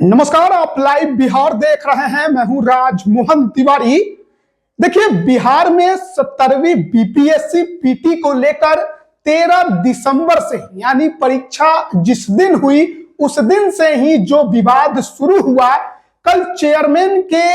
नमस्कार, आप लाइव बिहार देख रहे हैं। मैं हूं राजमोहन तिवारी। देखिए, बिहार में 17वीं बीपीएससी पीटी को लेकर 13 दिसंबर से यानी परीक्षा जिस दिन हुई उस दिन से ही जो विवाद शुरू हुआ। कल चेयरमैन के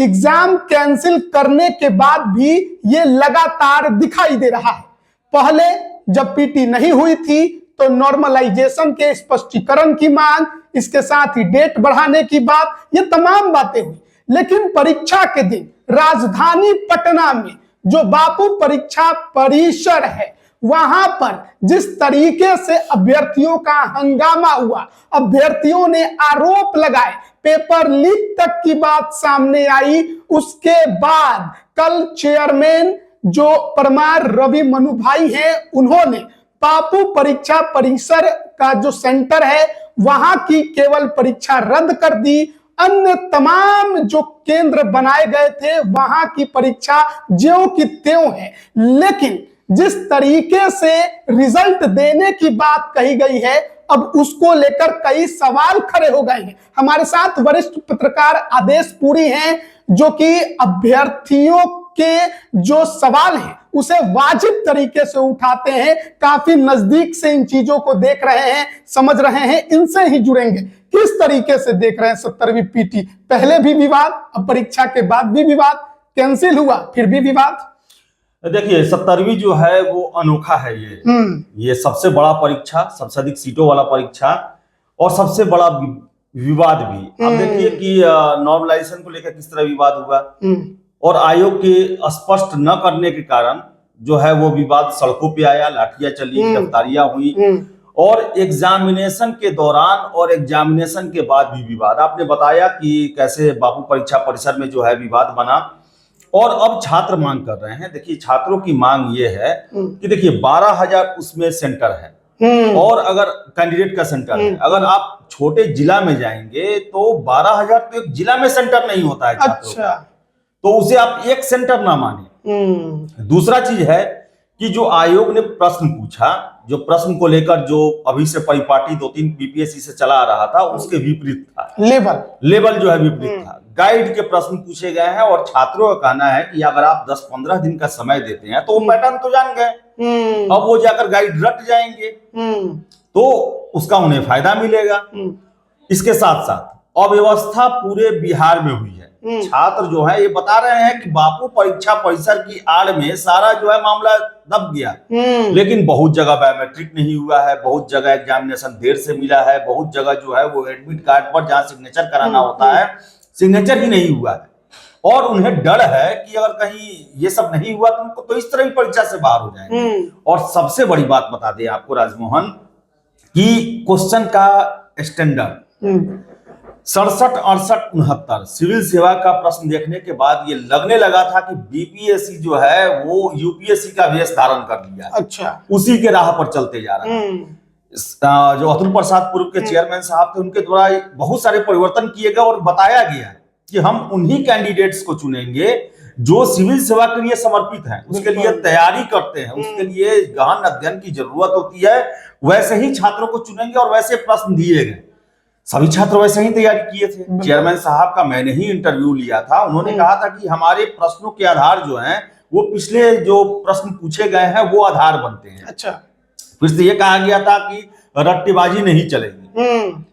एग्जाम कैंसिल करने के बाद भी ये लगातार दिखाई दे रहा है। पहले जब पीटी नहीं हुई थी तो नॉर्मलाइजेशन के स्पष्टीकरण की मांग, इसके साथ ही डेट बढ़ाने की बात, ये तमाम बातें हुई। लेकिन परीक्षा के दिन राजधानी पटना में जो बापू परीक्षा परिसर है, वहां पर जिस तरीके से अभ्यर्थियों का हंगामा हुआ, अभ्यर्थियों ने आरोप लगाए, पेपर लीक तक की बात सामने आई। उसके बाद कल चेयरमैन जो परमार रवि मनु भाई हैं, उन्होंने बापू परीक्षा परिसर का जो सेंटर है वहां की केवल परीक्षा रद्द कर दी। अन्य तमाम जो केंद्र बनाए गए थे वहां की परीक्षा ज्यों की त्यों है। लेकिन जिस तरीके से रिजल्ट देने की बात कही गई है, अब उसको लेकर कई सवाल खड़े हो गए हैं। हमारे साथ वरिष्ठ पत्रकार आदेश पुरी हैं, जो कि अभ्यर्थियों के जो सवाल हैं उसे वाजिब तरीके से उठाते हैं, काफी नजदीक से इन चीजों को देख रहे हैं, समझ रहे हैं। इनसे ही जुड़ेंगे। किस तरीके से देख रहे हैं 17वीं पीटी? पहले भी विवाद, अब परीक्षा के बाद भी विवाद, कैंसिल हुआ फिर भी विवाद। देखिए, 17वीं जो है वो अनोखा है। ये सबसे बड़ा परीक्षा, सबसे अधिक सीटों वाला परीक्षा और सबसे बड़ा विवाद भी। अब देखिए कि नॉर्मलाइजेशन को लेकर किस तरह विवाद हुआ और आयोग के स्पष्ट न करने के कारण जो है वो विवाद सड़कों पे आया, लाठियां चली, गिरफ्तारियां हुई और एग्जामिनेशन के दौरान और एग्जामिनेशन के बाद भी विवाद। आपने बताया कि कैसे बापू परीक्षा परिसर में जो है विवाद बना और अब छात्र मांग कर रहे हैं। देखिए, छात्रों की मांग ये है कि देखिए 12,000 उसमें सेंटर है और अगर कैंडिडेट का सेंटर है, अगर आप छोटे जिला में जाएंगे तो 12,000 तो एक जिला में सेंटर नहीं होता है छात्रों का, तो उसे आप एक सेंटर ना माने। दूसरा चीज है कि जो आयोग ने प्रश्न पूछा, जो प्रश्न को लेकर जो अभी से परिपाटी 2-3 बीपीएससी से चला आ रहा था, उसके विपरीत था। लेवल जो है विपरीत था। गाइड के प्रश्न पूछे गए हैं और छात्रों का कहना है कि अगर आप 10-15 दिन का समय देते हैं तो वो पैटर्न तो जान गए, अब वो जाकर गाइड रट जाएंगे तो उसका उन्हें फायदा मिलेगा। इसके साथ साथ अव्यवस्था पूरे बिहार में हुई है। छात्र जो है ये बता रहे हैं कि बापू परीक्षा परिसर की आड़ में सारा जो है मामला दब गया, लेकिन बहुत जगह बायोमेट्रिक नहीं हुआ है, बहुत जगह एग्जामिनेशन देर से मिला है, बहुत जगह जो है वो एडमिट कार्ड पर जहां सिग्नेचर कराना होता है सिग्नेचर ही नहीं हुआ है और उन्हें डर है कि अगर कहीं ये सब नहीं हुआ तो उनको तो इस तरह की परीक्षा से बाहर हो जाएंगे। और सबसे बड़ी बात बता दें आपको राजमोहन कि क्वेश्चन का स्टैंडर्ड 67, 68, 69 सिविल सेवा का प्रश्न देखने के बाद ये लगने लगा था कि बीपीएससी जो है वो यूपीएससी का वेश धारण कर लिया। अच्छा, उसी के राह पर चलते जा रहा है। जो अतुल प्रसाद पूर्व के चेयरमैन साहब थे, उनके द्वारा बहुत सारे परिवर्तन किए गए और बताया गया कि हम उन्हीं कैंडिडेट्स को चुनेंगे जो सिविल सेवा के लिए समर्पित हैं, उसके लिए तैयारी करते हैं, उसके लिए गहन अध्ययन की जरूरत होती है, वैसे ही छात्रों को चुनेंगे और वैसे प्रश्न दिए गए। सभी छात्र वैसे ही तैयारी किए थे। चेयरमैन साहब का मैंने ही इंटरव्यू लिया था, उन्होंने कहा था कि हमारे प्रश्नों के आधार जो हैं वो पिछले जो प्रश्न पूछे गए हैं वो आधार बनते हैं। अच्छा, फिर से ये कहा गया था कि रट्टेबाजी नहीं चलेगी,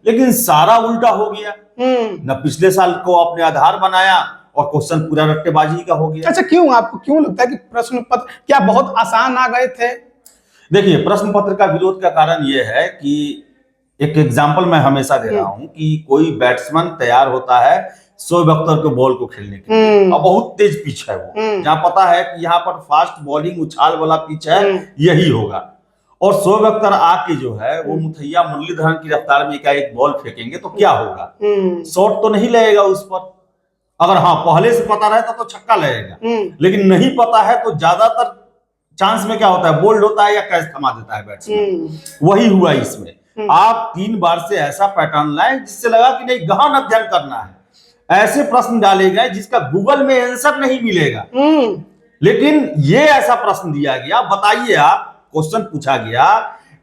लेकिन सारा उल्टा हो गया। न पिछले साल को आपने आधार बनाया और क्वेश्चन पूरा रट्टेबाजी का हो गया। अच्छा, क्यों? आपको क्यों लगता है कि प्रश्न पत्र क्या बहुत आसान आ गए थे? देखिए, प्रश्न पत्र का विरोध का कारण यह है कि एक एग्जाम्पल मैं हमेशा दे रहा हूं कि कोई बैट्समैन तैयार होता है शोएब अख्तर के बॉल को खेलने के लिए और बहुत तेज पिच है वो, जहां पता है कि यहाँ पर फास्ट बॉलिंग उछाल वाला पिच है, यही होगा। और शोएब अख्तर आके जो है वो मुथैया मुरलीधरन की रफ्तार में एक बॉल फेंकेंगे तो क्या होगा? शॉट तो नहीं लगेगा उस पर। अगर हाँ पहले से पता रहता तो छक्का लगेगा, लेकिन नहीं पता है तो ज्यादातर चांस में क्या होता है, बोल्ड होता है या कैच थमा देता है बैट्समैन। वही हुआ इसमें। आप 3 बार से ऐसा पैटर्न लाए जिससे लगा कि नहीं गहन अध्ययन करना है। ऐसे प्रश्न डाले गए जिसका गूगल में आंसर नहीं मिलेगा, लेकिन ये ऐसा प्रश्न दिया गया। बताइए, आप क्वेश्चन पूछा गया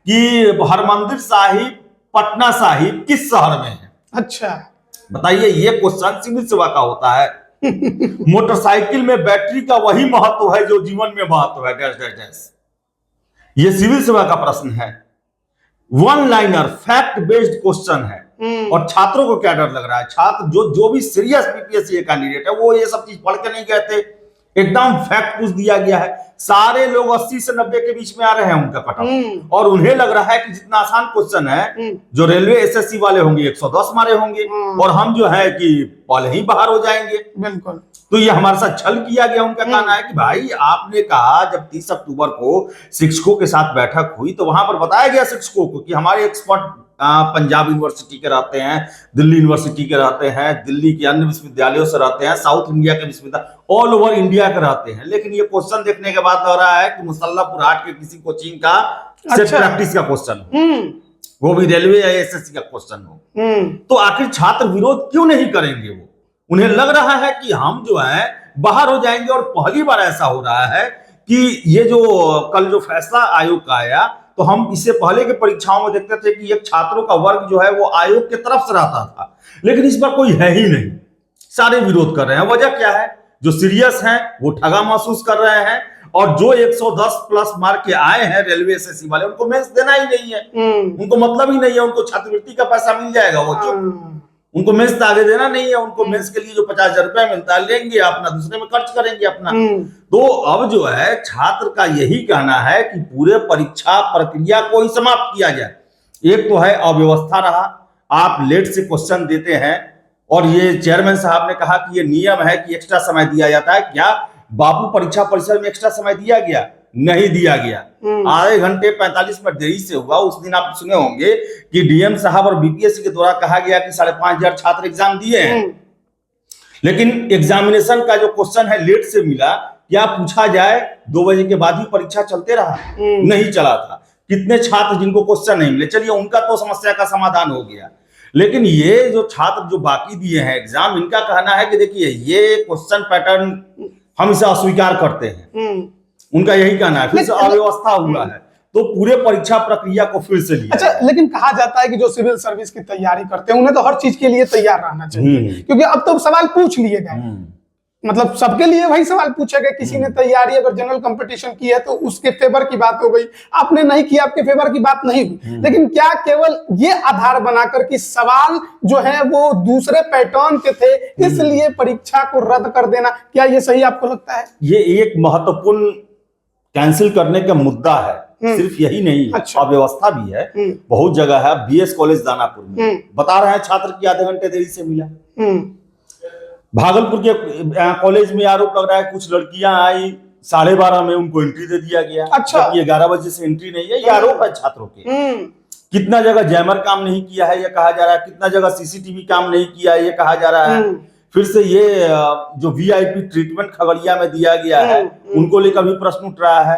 कि हरमंदिर साहिब पटना साहिब किस शहर में है? अच्छा, बताइए, ये क्वेश्चन सिविल सेवा का होता है। मोटरसाइकिल में बैटरी का वही महत्व है जो जीवन में महत्व है, डैश डैश डैश। ये सिविल सेवा का प्रश्न है, one liner fact based question है। और छात्रों को क्या डर लग रहा है? छात्र जो भी सीरियस बीपीएससी कैंडिडेट है वो ये सब चीज पढ़ के नहीं गए थे, एकदम फैक्ट पूछ दिया गया है। सारे लोग 80 से 90 के बीच में आ रहे हैं उनका कट ऑफ, और उन्हें लग रहा है कि जितना आसान क्वेश्चन है, जो रेलवे एसएससी वाले होंगे 110 मारे होंगे, और हम जो है कि पहले ही बाहर हो जाएंगे। बिल्कुल। तो ये हमारे साथ छल किया गया। उनका कहना है कि भाई आपने कहा जब 30 अक्टूबर को शिक्षकों के साथ बैठक हुई तो वहां पर बताया गया शिक्षकों को कि हमारे एक्सपर्ट पंजाब यूनिवर्सिटी के रहते हैं, दिल्ली यूनिवर्सिटी के रहते हैं, दिल्ली के अन्य विश्वविद्यालयों से रहते हैं, साउथ इंडिया के विश्वविद्यालय, ऑल ओवर इंडिया के रहते हैं। लेकिन ये क्वेश्चन देखने के बाद लग रहा है कि मुसल्लापुर हाट के किसी कोचिंग का सेट प्रैक्टिस का क्वेश्चन हो, वो भी रेलवे या एसएससी का क्वेश्चन हो। तो आखिर छात्र विरोध क्यों नहीं करेंगे? वो उन्हें लग रहा है कि हम जो है बाहर हो जाएंगे। और पहली बार ऐसा हो रहा है कि ये जो कल जो फैसला आयोग का आया, तो हम इससे पहले के परीक्षाओं में देखते थे कि एक छात्रों का वर्ग जो है वो आयोग की तरफ से रहता था, लेकिन इस बार कोई है ही नहीं, सारे विरोध कर रहे हैं। वजह क्या है? जो सीरियस हैं वो ठगा महसूस कर रहे हैं, और जो 110 प्लस मार्क के आए हैं रेलवे एसएससी वाले, उनको मेंस देना ही नहीं है, उनको मतलब ही नहीं है, उनको छात्रवृत्ति का पैसा मिल जाएगा, वो चुप, उनको मेंस आगे देना नहीं है, उनको मेंस के लिए जो 50,000 रुपया मिलता है लेंगे, अपना दूसरे में खर्च करेंगे अपना। तो अब जो है छात्र का यही कहना है कि पूरे परीक्षा प्रक्रिया को ही समाप्त किया जाए। एक तो है अव्यवस्था रहा, आप लेट से क्वेश्चन देते हैं, और ये चेयरमैन साहब ने कहा कि ये नियम है कि एक्स्ट्रा समय दिया जाता है। क्या बापू परीक्षा परिसर में एक्स्ट्रा समय दिया गया? नहीं दिया गया। आधे घंटे 45 मिनट देरी से हुआ। उस दिन आप सुने होंगे कि डीएम साहब और बीपीएससी के द्वारा कहा गया कि 5,500 छात्र एग्जाम दिए हैं, लेकिन एग्जामिनेशन का जो क्वेश्चन है लेट से मिला। क्या पूछा जाए 2 बजे के बाद ही परीक्षा चलते रहा? नहीं चला था। कितने छात्र जिनको क्वेश्चन नहीं मिले, चलिए उनका तो समस्या का समाधान हो गया, लेकिन ये जो छात्र जो बाकी दिए हैं एग्जाम, इनका कहना है कि देखिए ये क्वेश्चन पैटर्न हम इसे अस्वीकार करते हैं। उनका यही कहना है, फिर से अव्यवस्था हुआ है, तो पूरे परीक्षा प्रक्रिया को फिर से लिया। अच्छा, लेकिन कहा जाता है कि जो सिविल सर्विस की तैयारी करते हैं उन्हें तो हर चीज के लिए तैयार रहना चाहिए, क्योंकि अब तो सवाल पूछ लिए गए, मतलब सबके लिए वही सवाल पूछे गए। किसी ने तैयारी अगर जनरल कंपटीशन की है तो उसके फेवर की बात हो गई, आपने नहीं किया आपके फेवर की बात नहीं हुई। लेकिन क्या केवल ये आधार बनाकर कि सवाल जो है वो दूसरे पैटर्न के थे इसलिए परीक्षा को रद्द कर देना, क्या ये सही आपको लगता है? ये एक महत्वपूर्ण कैंसिल करने का मुद्दा है, सिर्फ यही नहीं है। अच्छा। अव्यवस्था भी है बहुत जगह है। बीएस कॉलेज दानापुर में बता रहे हैं छात्र की आधे घंटे देरी से मिला। भागलपुर के कॉलेज में आरोप लग रहा है कुछ लड़कियां आई 12:30 में, उनको एंट्री दे दिया गया। अच्छा। 11 बजे से एंट्री नहीं है, ये आरोप है छात्रों के। कितना जगह जैमर काम नहीं किया है ये कहा जा रहा है, कितना जगह सीसीटीवी काम नहीं किया है ये कहा जा रहा है। फिर से ये जो वीआईपी ट्रीटमेंट खगड़िया में दिया गया है उनको लेकर भी प्रश्न उठ रहा है।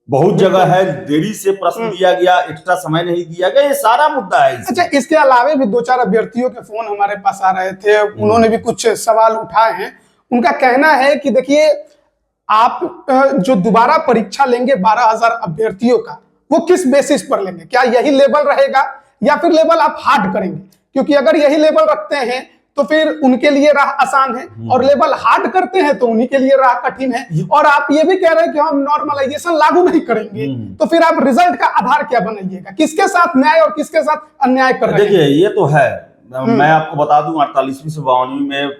बहुत जगह है देरी से प्रश्न दिया गया, एक्स्ट्रा समय नहीं दिया गया, ये सारा मुद्दा है। अच्छा, इसके अलावा भी 2-4 अभ्यर्थियों के फोन हमारे पास आ रहे थे, उन्होंने भी कुछ सवाल उठाए हैं। उनका कहना है कि देखिए आप जो दोबारा परीक्षा लेंगे 12,000 अभ्यर्थियों का, वो किस बेसिस पर लेंगे? क्या यही लेवल रहेगा या फिर लेवल आप हार्ड करेंगे? क्योंकि अगर यही लेवल रखते हैं तो फिर उनके लिए राह आसान है, और लेवल हार्ड करते हैं तो उन्हीं के लिए राह कठिन है। और आप ये भी कह रहे हैं कि हम नॉर्मलाइजेशन लागू नहीं करेंगे, तो फिर आप रिजल्ट का आधार क्या बनाइएगा? किसके साथ न्याय और किसके साथ अन्याय कर रहे हैं? देखिए ये तो है, मैं आपको बता दूं 48वीं से 52वीं में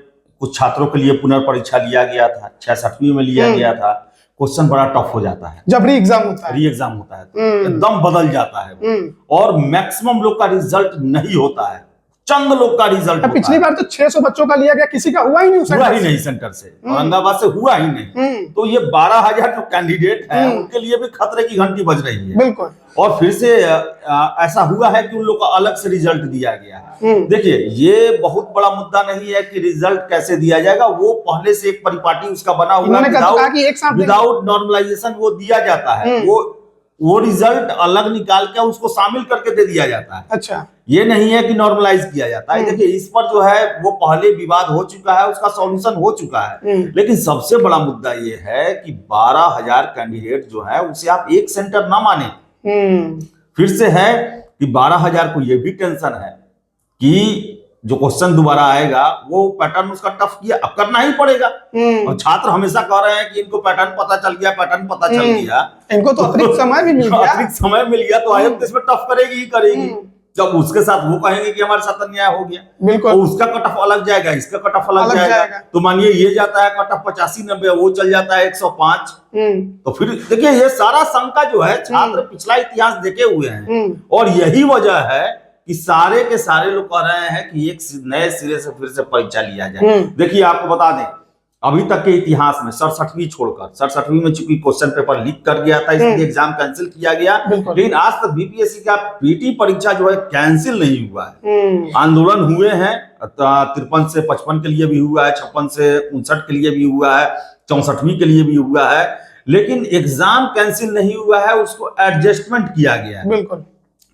कुछ छात्रों के लिए पुनर्परीक्षा लिया गया था, 66वीं में लिया गया था। क्वेश्चन बड़ा टफ हो जाता है जब री एग्जाम होता है, एकदम बदल जाता है, और मैक्सिमम लोग का रिजल्ट नहीं होता है, चंद लोग का रिजल्ट। पिछली बार तो 600 बच्चों का लिया गया, किसी का हुआ ही नहीं सेंटर से, औरंगाबाद से हुआ ही नहीं। तो ये 12,000 जो कैंडिडेट है उनके लिए भी खतरे की घंटी बज रही है। बिल्कुल। और फिर से ऐसा हुआ है कि उन लोग का अलग से रिजल्ट दिया गया है। देखिए ये बहुत बड़ा मुद्दा नहीं है कि रिजल्ट कैसे दिया जाएगा, वो पहले से एक परिपाटी उसका बना हुआ विदाउट नॉर्मलाइजेशन वो दिया जाता है। वो रिजल्ट अलग निकाल के उसको शामिल करके दे दिया जाता है। अच्छा, ये नहीं है कि नॉर्मलाइज किया जाता है। देखिए इस पर जो है वो पहले विवाद हो चुका है, उसका सॉल्यूशन हो चुका है। लेकिन सबसे बड़ा मुद्दा ये है कि 12,000 कैंडिडेट जो है उसे आप एक सेंटर ना माने। फिर से है कि 12,000 को ये भी टेंशन है कि जो क्वेश्चन दोबारा आएगा वो पैटर्न उसका टफ किया, अब करना ही पड़ेगा। और छात्र हमेशा कह रहे हैं कि इनको पैटर्न पता चल गया, पैटर्न पता चल गया, इनको तो अतिरिक्त समय भी मिल गया, अतिरिक्त समय मिल गया, तो आयोग इसमें टफ करेगी ही करेगी। जब उसके साथ वो कहेंगे कि हमारे साथ अन्याय हो गया, बिल्कुल, तो उसका कट ऑफ अलग जाएगा, इसका कट ऑफ अलग जाएगा। तो मानिए ये जाता है कट ऑफ 85-90, वो चल जाता है 105, तो फिर देखिए ये सारा शंका जो है छात्र पिछला इतिहास देखे हुए हैं, और यही वजह है कि सारे के सारे लोग कह रहे हैं कि एक नए सिरे से फिर से परीक्षा लिया जाए। देखिए आपको बता दें, अभी तक के इतिहास में 67वीं छोड़कर, 67वीं में चूंकि क्वेश्चन पेपर लीक कर गया था इसलिए एग्जाम कैंसिल किया गया, लेकिन आज तक बीपीएससी का पीटी परीक्षा जो है कैंसिल नहीं हुआ है। आंदोलन हुए हैं 53 से 55 के लिए भी हुआ है, 56 से 59 के लिए भी हुआ है, 64वीं के लिए भी हुआ है, लेकिन एग्जाम कैंसिल नहीं हुआ है, उसको एडजस्टमेंट किया गया है। बिल्कुल।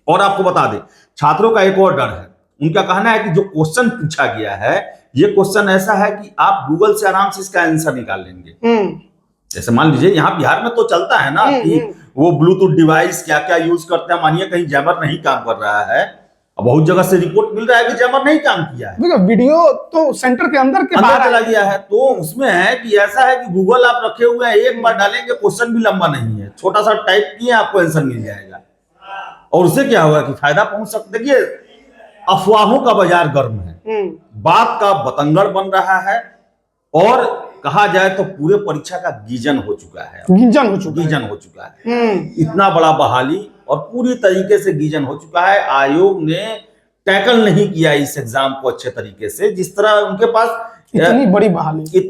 और आपको बता दें छात्रों का एक और डर है, उनका कहना है कि जो क्वेश्चन पूछा गया है ये क्वेश्चन ऐसा है कि आप गूगल से आराम से इसका आंसर निकाल लेंगे। जैसे मान लीजिए यहाँ बिहार में तो चलता है ना कि वो ब्लूटूथ डिवाइस क्या क्या यूज करते हैं, मानिए कहीं जैमर नहीं काम कर रहा है, अब बहुत जगह से रिपोर्ट मिल रहा है कि जैमर नहीं काम किया है, वीडियो तो सेंटर के अंदर चला गया है। तो उसमें है कि ऐसा है कि गूगल आप रखे हुए हैं, एक बार डालेंगे क्वेश्चन भी लंबा नहीं है, छोटा सा टाइप किए आपको आंसर मिल जाएगा। और उससे क्या होगा कि फायदा पहुंच सकता है। देखिए अफवाहों का बाजार गर्म है, बात का बतंगड़ बन रहा है, और कहा जाए तो पूरे परीक्षा का गीजन हो चुका है, गीजन हो चुका है। इतना बड़ा बहाली और पूरी तरीके से गीजन हो चुका है। आयोग ने टैकल नहीं किया इस एग्जाम को अच्छे तरीके से, जिस तरह उनके पास इतनी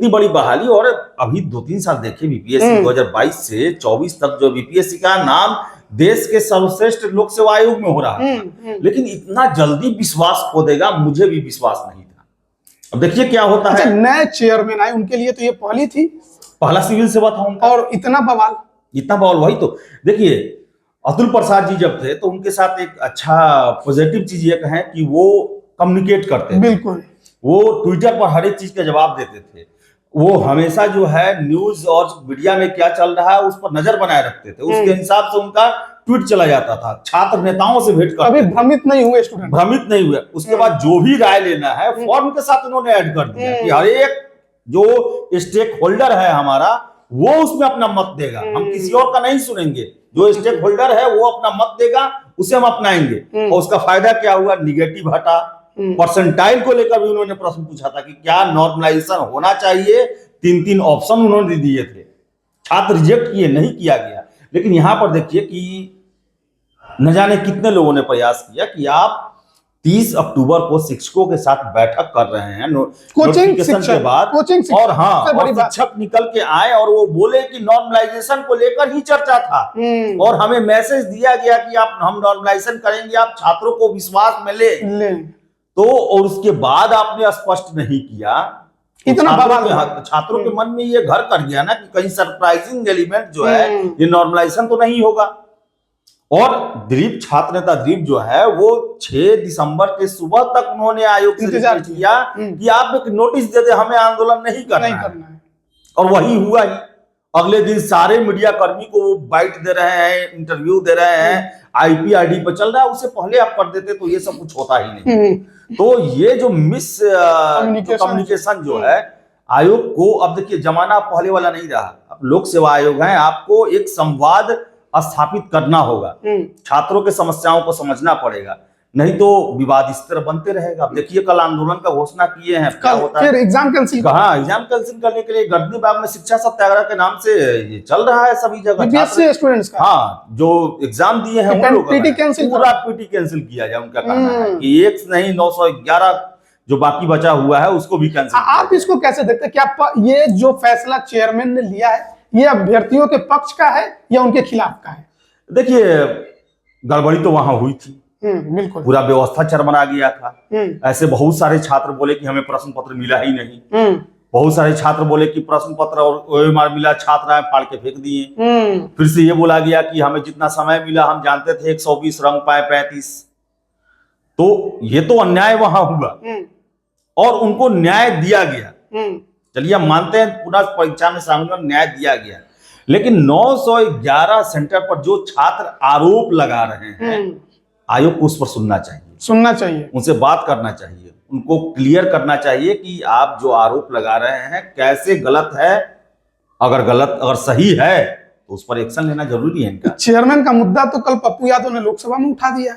बड़ी बहाली। और अभी 2-3 साल देखिए बीपीएससी 2022 से 24 तक जो बीपीएससी का नाम देश के सर्वश्रेष्ठ लोक सेवा आयोग में हो रहा है, लेकिन इतना जल्दी विश्वास खो देगा मुझे भी विश्वास नहीं था। अब देखिए क्या होता है। नए चेयरमैन आए, उनके लिए तो ये पहला सिविल सेवा था उनका, और इतना बवाल। वही तो देखिए अतुल प्रसाद जी जब थे तो उनके साथ एक अच्छा पॉजिटिव चीज ये कहें कि वो कम्युनिकेट करते थे, बिल्कुल, वो ट्विटर पर हर एक चीज का जवाब देते थे, वो हमेशा जो है न्यूज और मीडिया में क्या चल रहा है उस पर नजर बनाए रखते थे, उसके हिसाब से उनका ट्वीट चला जाता था। छात्र नेताओं से भेंट करते थे, भ्रमित नहीं हुए। उसके बाद जो भी राय लेना है फॉर्म के साथ उन्होंने ऐड कर दिया कि हर एक जो स्टेक होल्डर है हमारा वो उसमें अपना मत देगा, हम किसी और का नहीं सुनेंगे, जो स्टेक होल्डर है वो अपना मत देगा, उसे हम अपनाएंगे। और उसका फायदा क्या हुआ, निगेटिव हटा। परसेंटाइल को लेकर भी उन्होंने प्रश्न पूछा था कि क्या नॉर्मलाइजेशन होना चाहिए, 3-3 ऑप्शन उन्होंने दिए थे, छात्र रिजेक्ट किए, नहीं किया गया। लेकिन यहां पर देखिए कि न जाने कितने लोगों ने प्रयास किया कि आप 30 अक्टूबर को शिक्षकों के साथ बैठक कर रहे हैं नोटिफिकेशन के बाद, और हाँ, और शिक्षक निकल के आए और वो बोले कि नॉर्मलाइजेशन को लेकर ही चर्चा था, और हमें मैसेज दिया गया कि हम नॉर्मलाइजेशन करेंगे, आप छात्रों को विश्वास में ले। तो और उसके बाद आपने स्पष्ट नहीं किया, इतना छात्रों के मन में ये घर कर गया ना कि कहीं सरप्राइजिंग एलिमेंट जो है ये नॉर्मलाइजेशन तो नहीं होगा। और दिलीप, छात्र नेता दिलीप जो है वो 6 दिसंबर के सुबह तक उन्होंने आयोग से रिक्वेस्ट किया कि आप एक नोटिस दे दे, हमें आंदोलन नहीं करना है। और वही हुआ ही। अगले दिन सारे मीडिया कर्मी को वो बाइट दे रहे हैं, इंटरव्यू दे रहे हैं, आईपी पर चल रहा है, उससे पहले आप कर देते तो ये सब कुछ होता ही नहीं। तो ये जो मिस कम्युनिकेशन जो है आयोग को, अब देखिए जमाना पहले वाला नहीं रहा, अब लोक सेवा आयोग है, आपको एक संवाद स्थापित करना होगा, छात्रों के समस्याओं को समझना पड़ेगा, नहीं तो विवाद इस तरह बनते रहेगा। अब देखिए कल आंदोलन का घोषणा किए हैं, क्या होता है, फिर एग्जाम कैंसिल। हाँ, एग्जाम कैंसिल करने के लिए गर्दनी बाग में शिक्षा सत्याग्रह के नाम से ये चल रहा है सभी जगह, स्टूडेंट्स का। हाँ, जो एग्जाम दिए हैं पूरा पीटी कैंसिल किया जाए, उनका कहना है कि एक नहीं 911 जो बाकी बचा हुआ है उसको भी कैंसिल। आप इसको कैसे देखते हैं, क्या ये जो फैसला चेयरमैन ने लिया है ये अभ्यर्थियों के पक्ष का है या उनके खिलाफ का है? देखिए गड़बड़ी तो वहां हुई थी, बिल्कुल, पूरा व्यवस्था चरमरा गया था। ऐसे बहुत सारे छात्र बोले कि हमें प्रश्न पत्र मिला ही नहीं, बहुत सारे छात्र बोले कि प्रश्न पत्र और ओएमआर मिला, छात्र आए फाड़ के फेंक दिए। फिर से ये बोला गया कि हमें जितना समय मिला हम जानते थे 120 रंग पाए 35। तो ये तो अन्याय वहां हुआ और उनको न्याय दिया गया। चलिए हम मानते हैं पूरा परीक्षा में शामिल न्याय दिया गया, लेकिन 911 सेंटर पर जो छात्र आरोप लगा रहे हैं आयोग को उस पर सुनना चाहिए, उनसे बात करना चाहिए, उनको क्लियर करना चाहिए कि आप जो आरोप लगा रहे हैं कैसे गलत है। अगर सही है तो उस पर एक्शन लेना जरूरी है इनका। चेयरमैन का मुद्दा तो कल पप्पू यादव ने लोकसभा में उठा दिया।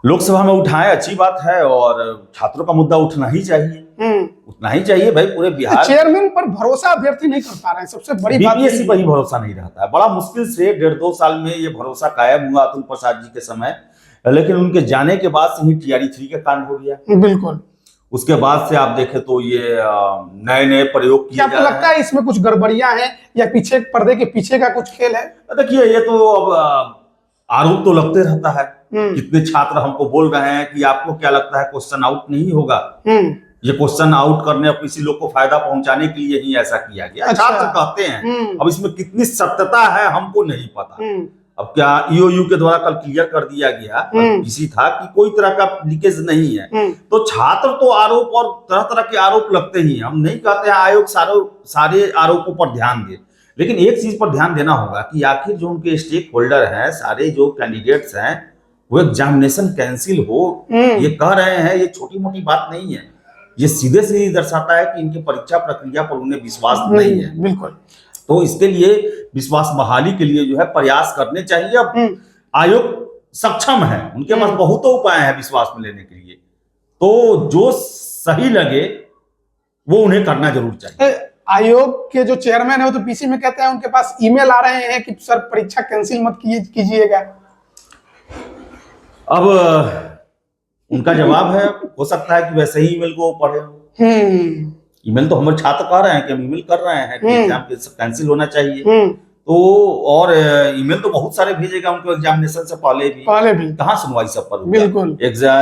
लोकसभा में उठाए, अच्छी बात है, और छात्रों का मुद्दा उठना ही चाहिए, उठना ही चाहिए भाई। पूरे बिहार चेयरमैन पर भरोसा अभ्यर्थी नहीं कर पा रहे हैं, सबसे बड़ी बात बीपीएससी पर ही भरोसा नहीं रहता है। बड़ा मुश्किल से 1.5-2 साल में ये भरोसा कायम हुआ अतुल प्रसाद जी के समय, लेकिन उनके जाने के बाद से ही TRE-3 का कांड हो गया। बिल्कुल। उसके बाद से आप देखें तो ये नए नए प्रयोग किए क्या आपको लगता है इसमें कुछ गड़बड़ियां हैं या पीछे पर्दे के पीछे का कुछ खेल है? देखिए, ये तो अब आरोप तो लगते रहता है। कितने छात्र हमको बोल रहे हैं कि आपको क्या लगता है क्वेश्चन आउट नहीं होगा? ये क्वेश्चन आउट करने और किसी लोग को फायदा पहुंचाने के लिए ही ऐसा किया गया। अच्छा। छात्र कहते हैं। अब इसमें कितनी सत्यता है हमको नहीं पता। अब क्या EOU के द्वारा कल क्लियर कर दिया गया, किसी था कि कोई तरह का लीकेज नहीं है। तो छात्र तो आरोप और तरह तरह के आरोप लगते ही हैं। हम नहीं कहते हैं आयोग सारे आरोपों पर ध्यान दे, लेकिन एक चीज पर ध्यान देना होगा कि आखिर जो उनके स्टेक होल्डर हैं, सारे जो कैंडिडेट्स हैं, वो एग्जामिनेशन कैंसिल हो, ये कह रहे हैं, ये छोटी मोटी बात नहीं है। ये सीधे सीधे दर्शाता है कि इनकी परीक्षा प्रक्रिया पर उन्हें विश्वास नहीं है। बिल्कुल। तो इसके लिए विश्वास बहाली के लिए जो है प्रयास करने चाहिए। अब आयोग सक्षम है, उनके पास बहुत उपाय हैं विश्वास में लेने के लिए। तो जो सही लगे वो उन्हें करना जरूर चाहिए। आयोग के जो चेयरमैन है वो तो पीसी में कहते हैं उनके पास ईमेल आ रहे हैं कि सर परीक्षा कैंसिल मत कीजिएगा। अब उनका जवाब है, हो सकता है कि वैसे ही ईमेल को पढ़े। ईमेल तो हमारे छात्र कह रहे हैं कि हम ईमेल कर रहे हैं कि एग्जाम कैंसिल होना चाहिए। तो और ईमेल तो बहुत सारे भेजेगा उनको एग्जामिनेशन से पहले भी कहाँ सुनवाई सब पर हुआ? बिल्कुल।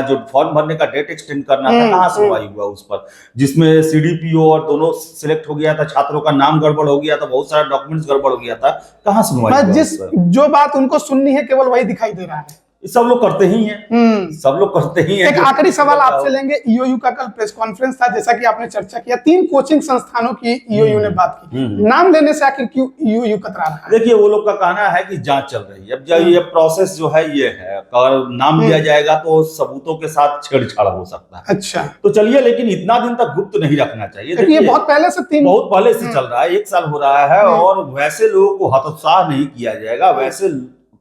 जो फॉर्म भरने का डेट एक्सटेंड करना था, कहाँ सुनवाई हुआ उस पर? जिसमें CDPO और दोनों सिलेक्ट हो गया था, छात्रों का नाम गड़बड़ हो गया था, बहुत सारा डॉक्यूमेंट्स गड़बड़ हो गया था, कहाँ सुनवाई हुआ? जो बात उनको सुननी है केवल वही दिखाई दे रहा है। सब लोग करते ही हैं, सब लोग करते ही हैं। एक आखिरी सवाल आपसे लेंगे। EOU का कल प्रेस कॉन्फ्रेंस था, जैसा कि आपने चर्चा किया, 3 कोचिंग संस्थानों की EOU ने बात की। नाम लेने से आखिर क्यों EOU कतरा रहा है? देखिए, वो लोग का कहना है कि जांच चल रही है। अब जब ये प्रोसेस जो है ये है, अगर नाम लिया जाएगा तो सबूतों के साथ छेड़छाड़ हो सकता है। अच्छा, तो चलिए, लेकिन इतना दिन तक गुप्त नहीं रखना चाहिए। ये बहुत पहले से चल रहा है, 1 साल हो रहा है, और वैसे लोगों को हतोत्साह नहीं किया जाएगा, वैसे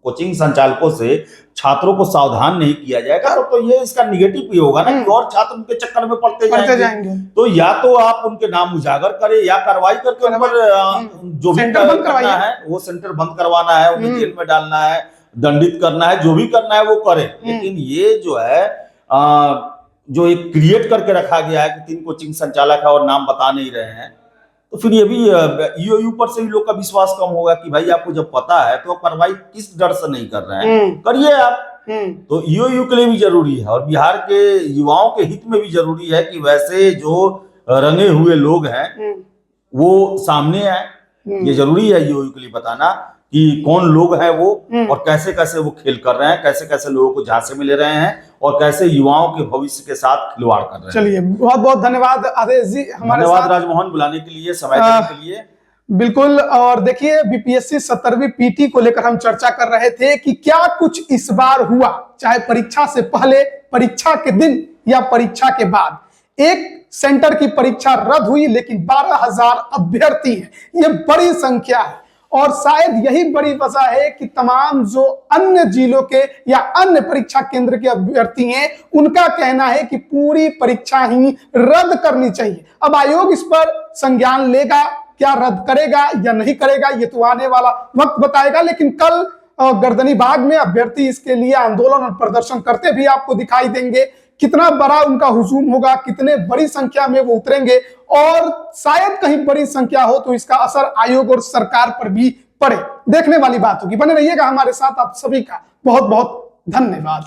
कोचिंग संचालकों से छात्रों को सावधान नहीं किया जाएगा, तो ये इसका निगेटिव ही होगा ना कि और छात्र उनके चक्कर में पड़ते जाएंगे। तो या तो आप उनके नाम उजागर करें या कार्रवाई करके उन पर जो भी करना है वो सेंटर बंद करवाना है, उन्हें जेल में डालना है, दंडित करना है, जो भी करना है वो करे। लेकिन ये जो है जो एक क्रिएट करके रखा गया है कि 3 कोचिंग संचालक है और नाम बता नहीं रहे हैं, तो फिर ये भी EOU पर से भी लोग का विश्वास कम होगा कि भाई आपको जब पता है तो कार्रवाई किस डर से नहीं कर रहे हैं, करिए आप। तो EOU के लिए भी जरूरी है और बिहार के युवाओं के हित में भी जरूरी है कि वैसे जो रंगे हुए लोग हैं वो सामने आए। ये जरूरी है EOU के लिए बताना कि कौन लोग हैं वो और कैसे कैसे वो खेल कर रहे हैं, कैसे कैसे लोगों को झांसे में ले रहे हैं और कैसे युवाओं के भविष्य के साथ खिलवाड़ कर रहे हैं। चलिए, बहुत बहुत धन्यवाद आदेश जी, हमारे साथ राजमोहन बुलाने के लिए, समय देने के लिए। बिल्कुल। और देखिए, BPSC 17वीं PT को लेकर हम चर्चा कर रहे थे कि क्या कुछ इस बार हुआ, चाहे परीक्षा से पहले, परीक्षा के दिन या परीक्षा के बाद। एक सेंटर की परीक्षा रद्द हुई, लेकिन 12,000 अभ्यर्थी हैं, ये बड़ी संख्या है। और शायद यही बड़ी वजह है कि तमाम जो अन्य जिलों के या अन्य परीक्षा केंद्र के अभ्यर्थी हैं, उनका कहना है कि पूरी परीक्षा ही रद्द करनी चाहिए। अब आयोग इस पर संज्ञान लेगा, क्या रद्द करेगा या नहीं करेगा, ये तो आने वाला वक्त बताएगा। लेकिन कल गर्दनीबाग में अभ्यर्थी इसके लिए आंदोलन और प्रदर्शन करते भी आपको दिखाई देंगे। कितना बड़ा उनका हुजूम होगा, कितने बड़ी संख्या में वो उतरेंगे और शायद कहीं बड़ी संख्या हो तो इसका असर आयोग और सरकार पर भी पड़े, देखने वाली बात होगी। बने रहिएगा हमारे साथ। आप सभी का बहुत बहुत धन्यवाद।